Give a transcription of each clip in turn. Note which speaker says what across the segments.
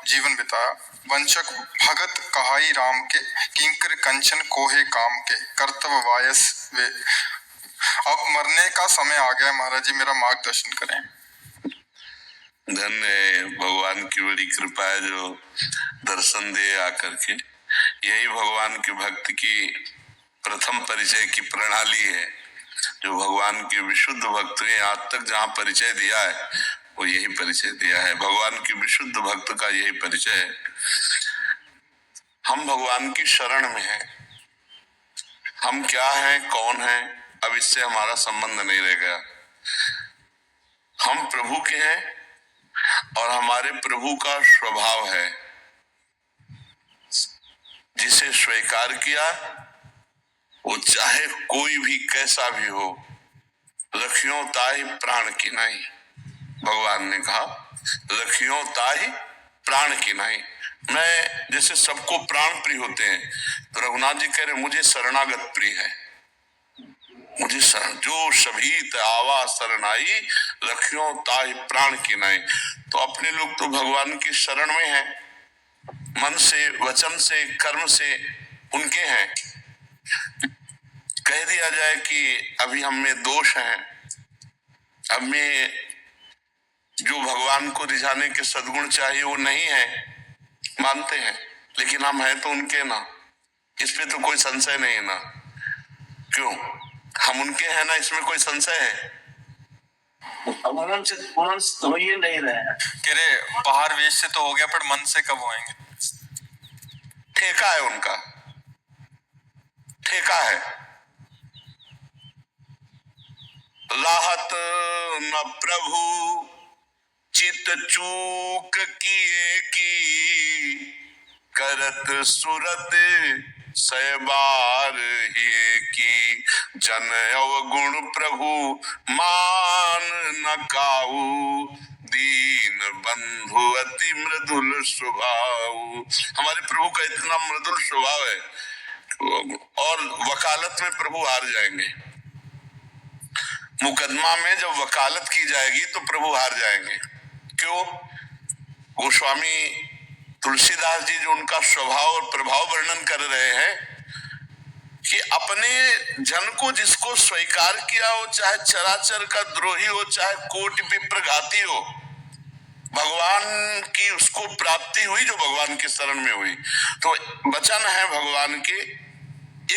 Speaker 1: जीवन बिताया। वंशक भगत कहाई राम के, किंकर कंचन कोहे काम के, कर्तव्य वायस वे। अब मरने का समय आ गया महाराज जी, मेरा मार्गदर्शन करें।
Speaker 2: धन्य भगवान की बड़ी कृपा है जो दर्शन दे आकर के। यही भगवान के भक्त की प्रथम परिचय की प्रणाली है। जो भगवान के विशुद्ध भक्त ने आज तक जहाँ परिचय दिया है वो यही परिचय दिया है। भगवान के विशुद्ध भक्त का यही परिचय है। हम भगवान की शरण में हैं। हम क्या हैं, कौन हैं, अब इससे हमारा संबंध नहीं रह गया। हम प्रभु के हैं और हमारे प्रभु का स्वभाव है, जिसे स्वीकार किया वो चाहे कोई भी कैसा भी हो, रखियो ताहि प्राण की नहीं। भगवान ने कहा रखियो ताहि प्राण की नहीं। मैं जैसे सबको प्राण प्रिय होते हैं, तो रघुनाथ जी कह रहे मुझे शरणागत प्रिय है। मुझे शरण जो सभी आवा शरणाई, रखियो ताहि प्राण की नहीं। तो अपने लोग तो भगवान की शरण में हैं, मन से, वचन से, कर्म से उनके हैं। कह दिया जाए कि अभी हम में दोष हैं, अब में जो भगवान को रिझाने के सद्गुण चाहिए वो नहीं है, मानते हैं, लेकिन हम हैं तो उनके ना, इस पे तो कोई संशय नहीं है ना। क्यों? हम उनके हैं ना, इसमें कोई संशय है?
Speaker 3: उनसे तो ये नहीं रहे।
Speaker 1: कह रहे बाहर वेश से तो हो गया, पर मन से कब होएंगे?
Speaker 2: ठेका है उनका, ठेका है। राहत न प्रभु चित चूक किए की, करत सुरत सैबार ही की। जन अवगुण प्रभु मान न काऊ, दीन बंधु अति मृदुल स्वभाव। हमारे प्रभु का इतना मृदुल स्वभाव है, और वकालत में प्रभु हार जाएंगे। मुकदमा में जब वकालत की जाएगी तो प्रभु हार जाएंगे। क्यों? गोस्वामी तुलसीदास जी जो उनका स्वभाव और प्रभाव वर्णन कर रहे हैं कि अपने जन को जिसको स्वीकार किया हो, चाहे चराचर का द्रोही हो, चाहे कोटि विप्रघाती हो, भगवान की उसको प्राप्ति हुई जो भगवान की शरण में हुई। तो वचन है भगवान के,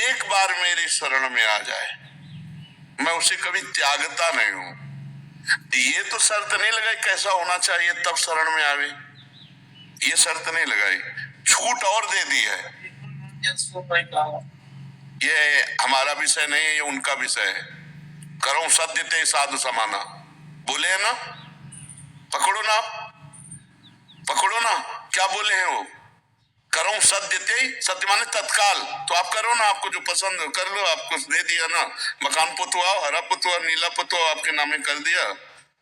Speaker 2: एक बार मेरी शरण में आ जाए मैं उसे कभी त्यागता नहीं हूं। ये तो शर्त नहीं लगाई कैसा होना चाहिए तब शरण में आवे, ये शर्त नहीं लगाई, छूट और दे दी है। ये हमारा विषय नहीं है, ये उनका विषय है। करो सत्य ते साधु समाना, बोले है ना, पकड़ो ना, पकड़ो ना, क्या बोले हैं वो? करो सत्य ते, सत्य माने तत्काल, तो आप करो ना, आपको जो पसंद हो कर लो, आपको दे दिया ना, मकान पुतवाओ, हरा पुतवा, नीला पुतवा, आपके नामे कर दिया,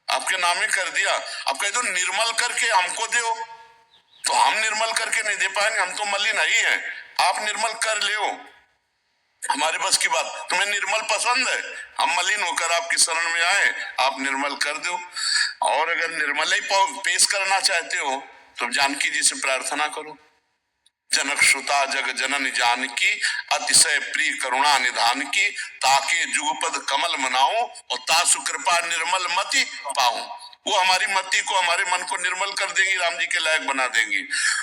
Speaker 2: आपके नामे कर दिया। अब कह दो निर्मल करके हमको दो, तो हम निर्मल करके नहीं दे पाएंगे, हम तो मलिन ही है। आप निर्मल कर ले, हमारे बस की बात। तुम्हें निर्मल पसंद है, हम मलिन होकर आपकी शरण में आए, आप निर्मल कर दो। और अगर निर्मल ही पेश करना चाहते हो तो जानकी जी से प्रार्थना करो, जनक सुता जग जनन जानकी, अतिशय प्रिय करुणा निधान की, ताके जुगपद कमल मनाऊं, और तासु कृपा निर्मल मति पाऊं। वो हमारी मति को, हमारे मन को निर्मल कर देंगी, राम जी के लायक बना देंगी।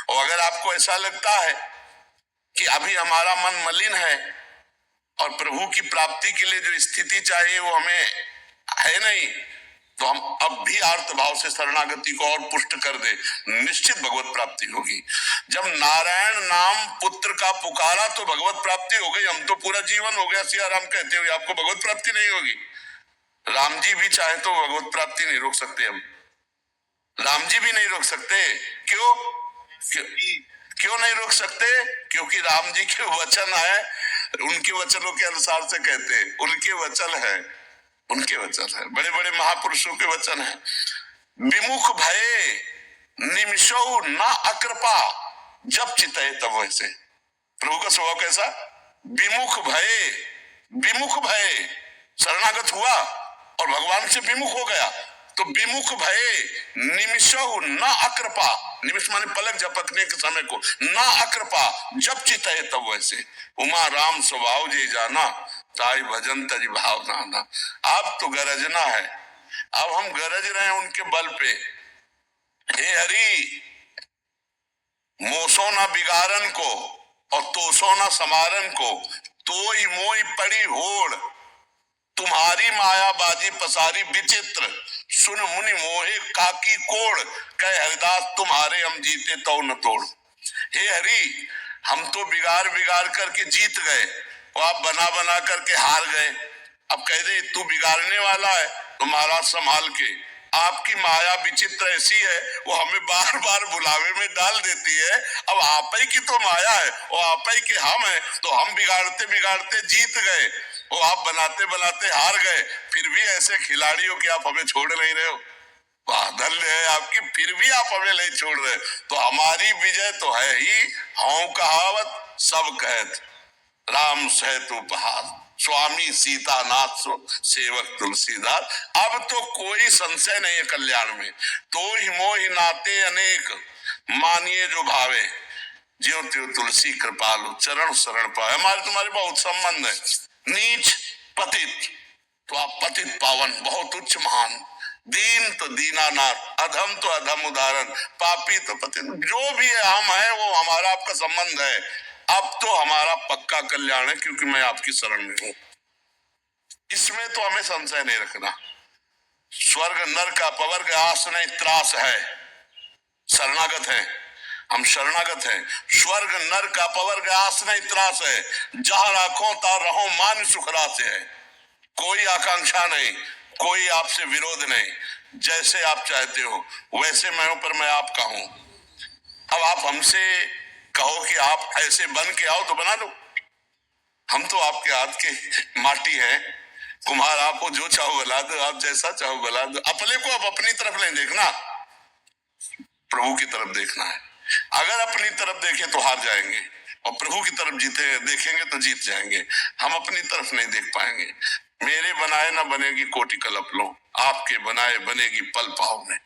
Speaker 2: और अगर आपको ऐसा लगता है कि अभी हमारा मन मलिन है और प्रभु की प्राप्ति के लिए जो स्थिति चाहिए वो हमें है नहीं, तो हम अब भी आर्त भाव से शरणागति को और पुष्ट कर दे, निश्चित भगवत प्राप्ति होगी। जब नारायण नाम पुत्र का पुकारा तो भगवत प्राप्ति हो गई। हम तो पूरा जीवन हो गया सिया राम कहते हुए, आपको भगवत प्राप्ति नहीं होगी। राम जी भी चाहे तो भगवत प्राप्ति नहीं रोक सकते, हम राम जी भी नहीं रोक सकते। क्यों क्यों नहीं रोक सकते? क्योंकि राम जी के वचन है, उनके वचनों के अनुसार से कहते हैं, उनके वचन है, उनके वचन है, बड़े बड़े महापुरुषों के वचन है। विमुख भये निमिषो न अकृपा, जब चितए तब वैसे। प्रभु का स्वभाव कैसा? विमुख भये, विमुख भये, शरणागत हुआ और भगवान से विमुख हो गया तो विमुख भये निमिषहु न अकृपा, निमिष माने पलक झपकने के समय को, न अकृपा जब चित है तब वैसे, उमा राम स्वभाव जे जाना, ताई भजन तज भाव नाना। अब तो गरजना है, अब हम गरज रहे हैं उनके बल पे। हे हरि मोसो ना बिगाड़न को और तोसो ना समारन को, तोई मोई पड़ी होड़, तुम्हारी मायाबाजी पसारी विचित्र, सुन मुनि मोहे काकी कोड़, कह हरिदास तुम्हारे हम जीते तो न तोड़। हे हरि हम तो बिगाड़ बिगाड़ करके जीत गए और आप बना बना करके हार गए। अब कह दे तू बिगाड़ने वाला है तो महाराज संभाल के, आपकी माया विचित्र ऐसी है वो हमें बार बार बुलावे में डाल देती है। अब आप ही की तो माया है और आप ही के हम है, तो हम बिगाड़ते बिगाड़ते जीत गए और आप बनाते बनाते हार गए, फिर भी ऐसे खिलाड़ियों के आप हमें छोड़ नहीं रहे हो। धन्य है आपकी, फिर भी आप हमें नहीं छोड़ रहे, तो हमारी विजय तो है ही। हाँ कहावत सब कहत राम सहत उपहार, स्वामी सीतानाथ सेवक तुलसीदास। अब तो कोई संशय नहीं है कल्याण में, तो ही मोहि नाते अनेक, मानिए जो भावे, ज्यो त्यो तुलसी कृपालु, चरण शरण पाए। हमारे तुम्हारे बहुत संबंध है, नीच पतित तो आप पतित पावन, बहुत उच्च महान, दीन तो दीनानाथ, अधम तो अधम उदाहरण, पापी तो पतित, जो भी है हम है वो हमारा आपका संबंध है। अब तो हमारा पक्का कल्याण है क्योंकि मैं आपकी शरण में हूं, इसमें तो हमें संशय नहीं रखना। स्वर्ग नरक अपवर्ग आस नहीं त्रास है, शरणागत है हम, शरणागत है। स्वर्ग नरक अपवर्ग आस नहीं त्रास है, जहां राखो ता रहो मान सुख रास है। कोई आकांक्षा नहीं, कोई आपसे विरोध नहीं, जैसे आप चाहते हो वैसे मैं हूं, पर मैं आपका हूं। अब आप हमसे कहो कि आप ऐसे बन के आओ तो बना लो, हम तो आपके हाथ के माटी हैं, कुम्हार, आपको जो चाहो बना दो, आप जैसा चाहो बना दो। अपने को आप अपनी तरफ नहीं देखना, प्रभु की तरफ देखना है। अगर अपनी तरफ देखें तो हार जाएंगे और प्रभु की तरफ देखेंगे तो जीत जाएंगे। हम अपनी तरफ नहीं देख पाएंगे। मेरे बनाए ना बनेगी कोटि कल्प लो, आपके बनाए बनेगी पल पाव में।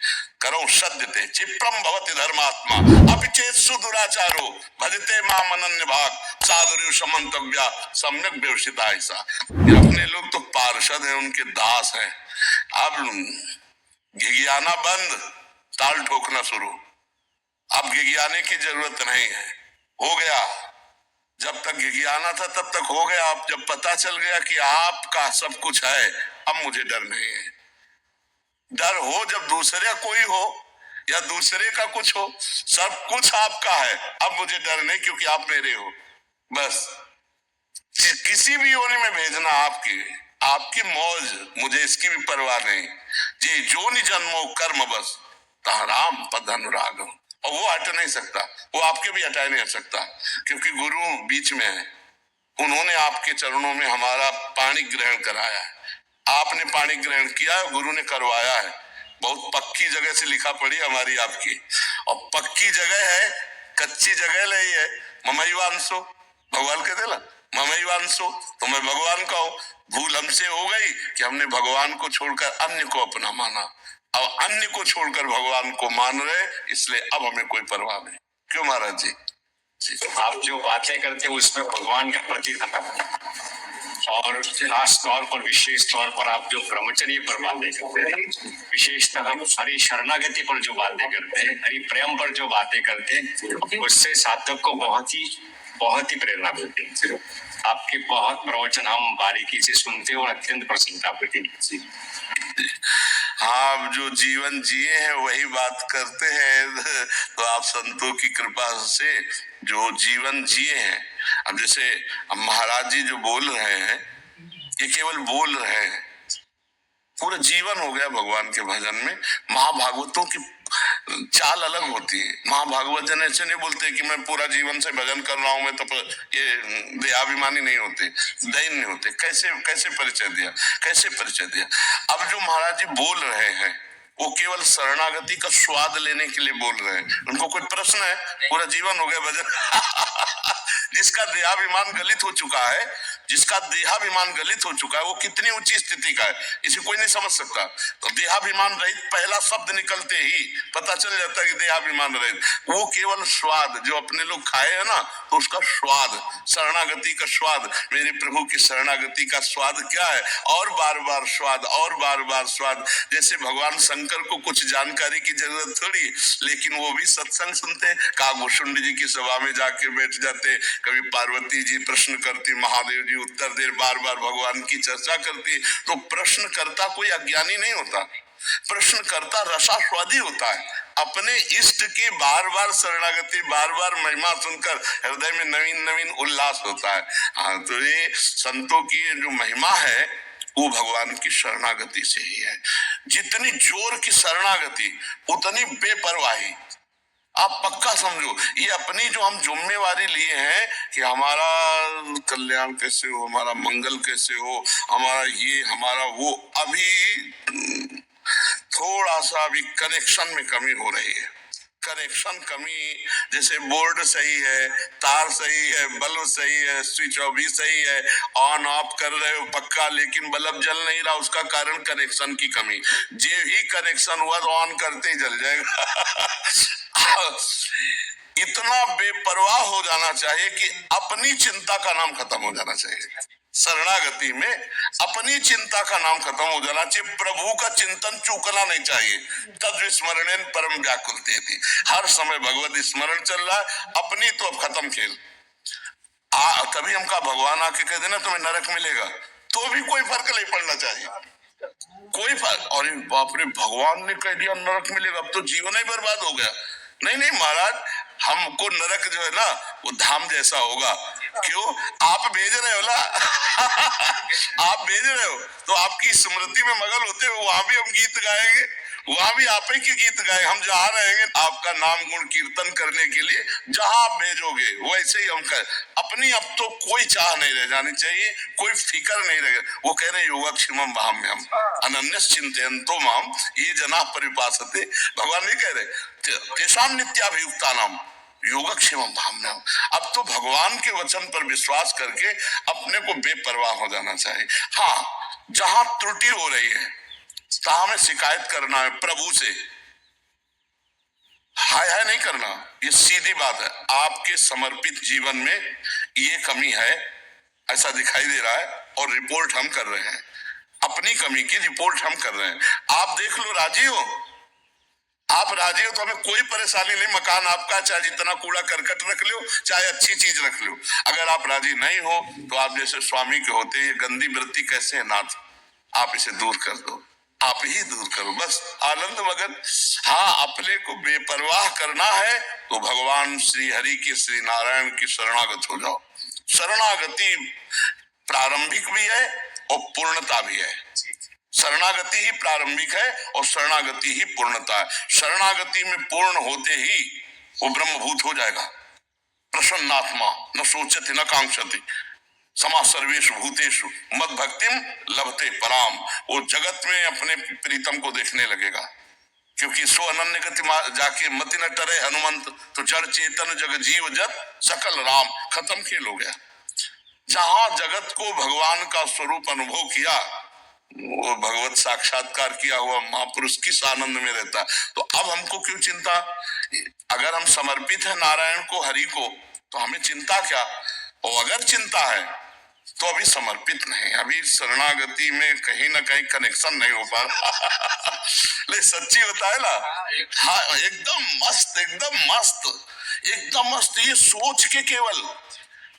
Speaker 2: करो सद्यते चिप्रम भवति धर्मात्मा, अपिचेत सुदुराचारो, भजते माम अनन्य भाग, साधुर्य समन्तव्या सम्यक व्यवसिता। ऐसा अपने लोग तो पार्षद हैं, उनके दास हैं। अब घिघियाना बंद, ताल ठोकना शुरू। अब घिघियाने की जरूरत नहीं है, हो गया। जब तक घिघियाना था तब तक हो गया। अब जब पता चल गया कि आपका सब कुछ है, अब मुझे डर नहीं है। डर हो जब दूसरे कोई हो या दूसरे का कुछ हो, सब कुछ आपका है, अब मुझे डर नहीं क्योंकि आप मेरे हो। बस किसी भी योनि में भेजना आपकी मौज, मुझे इसकी भी परवाह नहीं। जी जो नि जन्मो कर्म बस, तहाँ राम पद अनुराग, और वो हट नहीं सकता, वो आपके भी हटा नहीं हट सकता क्योंकि गुरु बीच में है। उन्होंने आपके चरणों में हमारा पानी ग्रहण कराया है, आपने पानी ग्रहण किया, गुरु ने करवाया है। बहुत पक्की जगह से लिखा पड़ी हमारी आपकी, और पक्की जगह है, कच्ची जगह नहीं है। ममई वांसो, भगवान कहते ना ममई वांसो, तो मैं भगवान का हूं। भूल हमसे हो गई कि हमने भगवान को छोड़कर अन्य को अपना माना, अब अन्य को छोड़कर भगवान को मान रहे, इसलिए अब हमें कोई परवाह नहीं। क्यों महाराज जी?
Speaker 4: आप जो बातें करते हैं उसमें भगवान के प्रति और खास तौर पर विशेष तौर पर आप जो ब्रह्मचर्य पर बातें करते हैं, विशेषतः हरि शरणागति पर जो बातें करते हैं, हरि प्रेम पर जो बातें करते हैं, उससे साधक को बहुत ही प्रेरणा मिलती है। आपके बहुत प्रवचन हम बारीकी से सुनते हैं और अत्यंत प्रसन्नता होती है।
Speaker 2: आप जो जीवन जिए हैं वही बात करते हैं, तो आप संतों की कृपा से जो जीवन जिए हैं, अब जैसे महाराज जी जो बोल रहे हैं, ये केवल बोल रहे हैं, पूरा जीवन हो गया भगवान के भजन में। महाभागवतों की चाल अलग होती है। महाभागवत जन ऐसे नहीं बोलते कि मैं पूरा जीवन से भजन कर रहा हूं, मैं तो ये देहाभिमानी नहीं होते, दैन नहीं होते। कैसे परिचय दिया। अब जो महाराज जी बोल रहे हैं वो केवल शरणागति का स्वाद लेने के लिए बोल रहे हैं। उनको कोई प्रश्न है? पूरा जीवन हो गया भजन जिसका देहाभिमान गलित हो चुका है, जिसका देहाभिमान गलित हो चुका है वो कितनी ऊंची स्थिति का है इसे कोई नहीं समझ सकता। तो देहाभिमान रहित पहला शब्द निकलते ही पता चल जाता है कि देहाभिमान रहित, वो केवल स्वाद जो अपने लोग खाए है ना, तो उसका स्वाद, शरणागति का स्वाद, मेरे प्रभु की शरणागति का स्वाद क्या है, और बार बार स्वाद और बार बार स्वाद। जैसे भगवान शंकर को कुछ जानकारी की जरूरत थोड़ी, लेकिन वो भी सत्संग सुनते, कागभूषुंड जी की सभा में जाके बैठ जाते, कभी पार्वती जी प्रश्न करती, महादेव जी उत्तर दे, बार बार भगवान की चर्चा करती। तो प्रश्नकर्ता कोई अज्ञानी नहीं होता, प्रश्नकर्ता रसास्वादी होता है। अपने इष्ट की बार बार शरणागति, बार बार महिमा सुनकर हृदय में नवीन नवीन उल्लास होता है। हाँ, तो ये संतों की जो महिमा है वो भगवान की शरणागति से ही है। जितनी जोर की शरणागति उतनी बेपरवाही। आप पक्का समझो, ये अपनी जो हम जिम्मेवारी लिए हैं कि हमारा कल्याण कैसे हो, हमारा मंगल कैसे हो, हमारा ये हमारा वो, अभी थोड़ा सा अभी कनेक्शन में कमी हो रही है। कनेक्शन कमी, जैसे बोर्ड सही है, तार सही है, बल्ब सही है, स्विच ऑफ भी सही है, ऑन ऑफ कर रहे हो पक्का, लेकिन बल्ब जल नहीं रहा, उसका कारण कनेक्शन की कमी। जे ही कनेक्शन हुआ तो ऑन करते ही जल जाएगा। इतना बेपरवाह हो जाना चाहिए कि अपनी चिंता का नाम खत्म हो जाना चाहिए। शरणागति में अपनी चिंता का नाम खत्म हो जाना चाहिए, प्रभु का चिंतन चूकना नहीं चाहिए। तद विस्मरणेन परम व्याकुलते थी, हर समय भगवत स्मरण चल रहा है, अपनी तो अब खत्म खेल। तभी हमका भगवान आके कह देना तुम्हें नरक मिलेगा, तो भी कोई फर्क नहीं पड़ना चाहिए, कोई फर्क। और बाप रे, भगवान ने कह दिया नरक मिलेगा, अब तो जीवन ही बर्बाद हो गया। नहीं नहीं महाराज, हमको नरक जो है ना वो धाम जैसा होगा। क्यों? आप भेज रहे हो ना। आप भेज रहे हो तो आपकी स्मृति में मगन होते हो, वहां भी हम गीत गाएंगे, वहां भी आप ही के गीत गाए, हम जहां रहेंगे आपका नाम गुण कीर्तन करने के लिए, जहां आप भेजोगे वैसे ही हम कर। अपनी अब तो कोई चाह नहीं रह जानी चाहिए, कोई फिक्र नहीं रहे। वो कह रहे योगक्षेमम भाम्यम अनन्यस चिंतयन्तो माम ये जना परिपासते। भगवान नहीं कह रहे तेषां नित्याभियुक्ता नाम योगक्षेमम भाम्यम। अब तो भगवान के वचन पर विश्वास करके अपने को बेपरवाह हो जाना चाहिए। हाँ, जहां त्रुटि हो रही है तहां में शिकायत करना है प्रभु से, हाय हाय नहीं करना, ये सीधी बात है। आपके समर्पित जीवन में ये कमी है, ऐसा दिखाई दे रहा है, और रिपोर्ट हम कर रहे हैं, अपनी कमी की रिपोर्ट हम कर रहे हैं। आप देख लो, राजी हो, आप राजी हो तो हमें कोई परेशानी नहीं, मकान आपका, चाहे जितना कूड़ा करकट रख लो, चाहे अच्छी चीज रख लो। अगर आप राजी नहीं हो तो आप जैसे स्वामी के होते, ये गंदी वृत्ति कैसे है नाथ, आप इसे दूर कर दो, आप ही दूर करो, बस आनंद मगन। हाँ, अपने को बेपरवाह करना है तो भगवान श्री हरि के, श्री नारायण की शरणागत हो जाओ। शरणागति प्रारंभिक भी है और पूर्णता भी है। शरणागति ही प्रारंभिक है और शरणागति ही पूर्णता है। शरणागति में पूर्ण होते ही वो ब्रह्मभूत हो जाएगा। प्रसन्नात्मा न सोचति न कांक्षति समा सर्वेषु भूतेषु मद भक्तिम लभते पराम। वो जगत में अपने प्रीतम को देखने लगेगा, क्योंकि सो अनन्य गति जाके मति न टरे हनुमंत, तो जड़ चेतन जग जीव जत सकल राम, खत्म खेल हो गया। जहां जगत को भगवान का स्वरूप अनुभव किया, वो भगवत साक्षात्कार किया हुआ महापुरुष किस आनंद में रहता। तो अब हमको क्यों चिंता? अगर हम समर्पित है नारायण को, हरि को, तो हमें चिंता क्या? और अगर चिंता है तो अभी समर्पित नहीं, अभी शरणागति में कहीं ना कहीं कनेक्शन नहीं हो पा रहा। ले सच्ची बताए ना, हाँ एकदम मस्त, एकदम मस्त, एकदम मस्त। ये सोच के केवल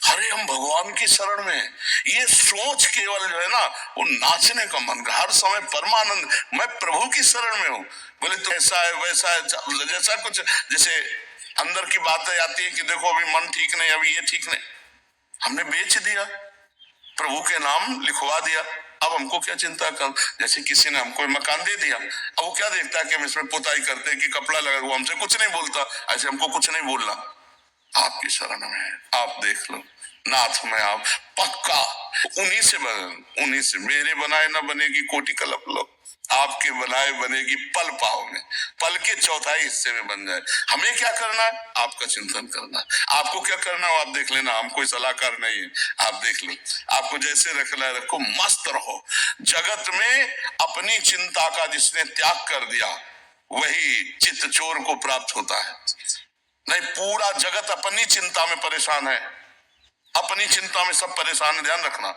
Speaker 2: अरे हम भगवान की शरण में, ये सोच केवल जो है ना, वो नाचने का मन, हर समय परमानंद, मैं प्रभु की शरण में हूँ। बोले तो ऐसा है वैसा है, जैसा कुछ जैसे अंदर की बातें आती है कि देखो अभी मन ठीक नहीं, अभी ये ठीक नहीं, हमने बेच दिया, प्रभु के नाम लिखवा दिया, अब हमको क्या चिंता कर। जैसे किसी ने हमको मकान दे दिया, अब वो क्या देखता है कि हम इसमें पुताई करते हैं कि कपड़ा लगा, वो हमसे कुछ नहीं बोलता, ऐसे हमको कुछ नहीं बोलना। आपकी शरण में है, आप देख लो नाथ में, आप पक्का उन्हीं से मेरे बनाए ना बनेगी कोटि कल्प लो। आपके बनाए बनेगी पल पाव में, पल के चौथाई हिस्से में बन जाए। हमें क्या करना है? आपका चिंतन करना है। आपको क्या करना है आप देख लेना, हम कोई सलाहकार नहीं है, आप देख लो। आपको जैसे रखना है रखो, मस्त रहो। जगत में अपनी चिंता का जिसने त्याग कर दिया वही चित्त चोर को प्राप्त होता है। नहीं, पूरा जगत अपनी चिंता में परेशान है, अपनी चिंता में सब परेशान है, ध्यान रखना।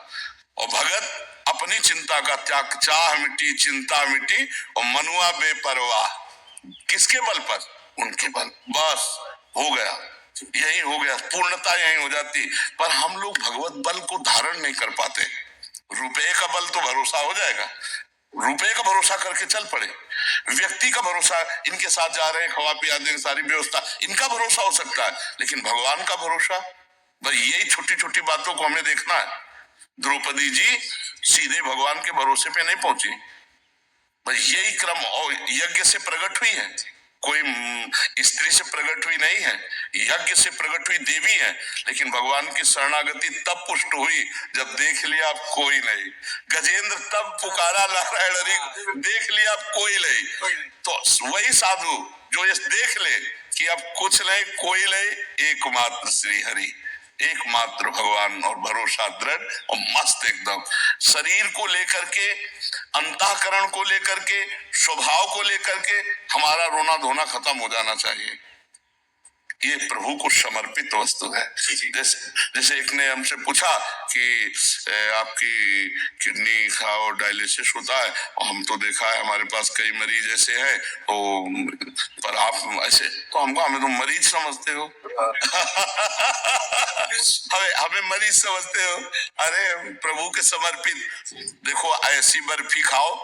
Speaker 2: और भगत अपनी चिंता का त्याग, चाह मिटी चिंता मिटी और मनुआ बेपरवाह। किसके बल पर? उनके बल। बस हो गया, यही हो गया, पूर्णता यही हो जाती। पर हम लोग भगवत बल को धारण नहीं कर पाते। रुपए का बल तो भरोसा हो जाएगा, रुपए का भरोसा करके चल पड़े। व्यक्ति का भरोसा, इनके साथ जा रहे हैं, खवा पिया देंगे, सारी व्यवस्था, इनका भरोसा हो सकता है, लेकिन भगवान का भरोसा, भाई यही छोटी छोटी बातों को हमें देखना है। द्रौपदी जी सीधे भगवान के भरोसे पे नहीं पहुंची, भाई यही क्रम और यज्ञ से प्रकट हुई है, कोई स्त्री से प्रकट हुई नहीं है, यज्ञ से प्रकट हुई देवी है। लेकिन भगवान की शरणागति तब पुष्ट हुई जब देख लिया अब कोई नहीं। गजेंद्र तब पुकारा नारायण हरि, देख लिया अब कोई नहीं। तो वही साधु जो ये देख ले कि अब कुछ नहीं, कोई नहीं, एकमात्र श्री हरि, एकमात्र भगवान, और भरोसा दृढ़ और मस्त एकदम। शरीर को लेकर के, अंतःकरण को लेकर के, स्वभाव को लेकर के हमारा रोना धोना खत्म हो जाना चाहिए। ये प्रभु को समर्पित वस्तु है। जैसे एक ने हमसे पूछा कि आपकी किडनी का और डायलिसिस होता है, और हम तो देखा है हमारे पास कई मरीज ऐसे हैं, तो पर आप ऐसे, तो हमको, हमें तो मरीज समझते हो हमें मरीज समझते हो? अरे प्रभु के समर्पित। देखो ऐसी बर्फी खाओ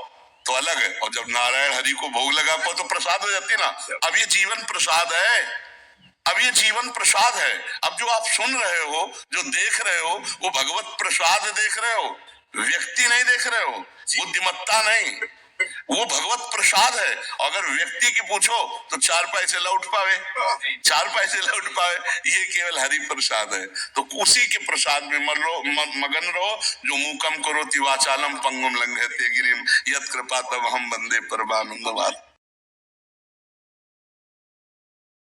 Speaker 2: तो अलग है, और जब नारायण हरि को भोग लगा पाओ तो प्रसाद हो जाती है ना। अब ये जीवन प्रसाद है, अब ये जीवन प्रसाद है। अब जो आप सुन रहे हो, जो देख रहे हो, वो भगवत प्रसाद देख रहे हो, व्यक्ति नहीं देख रहे हो, बुद्धिमत्ता नहीं, वो भगवत प्रसाद है। अगर व्यक्ति की पूछो तो 4 पैसे लौट पावे, 4 पैसे लौट पावे, ये केवल हरि प्रसाद है। तो उसी के प्रसाद में मगन रहो। जो मूकम करोति वाचालम पंगुम लंघयते गिरिम यत् कृपातमहं वंदे परमानंदमाधवम्।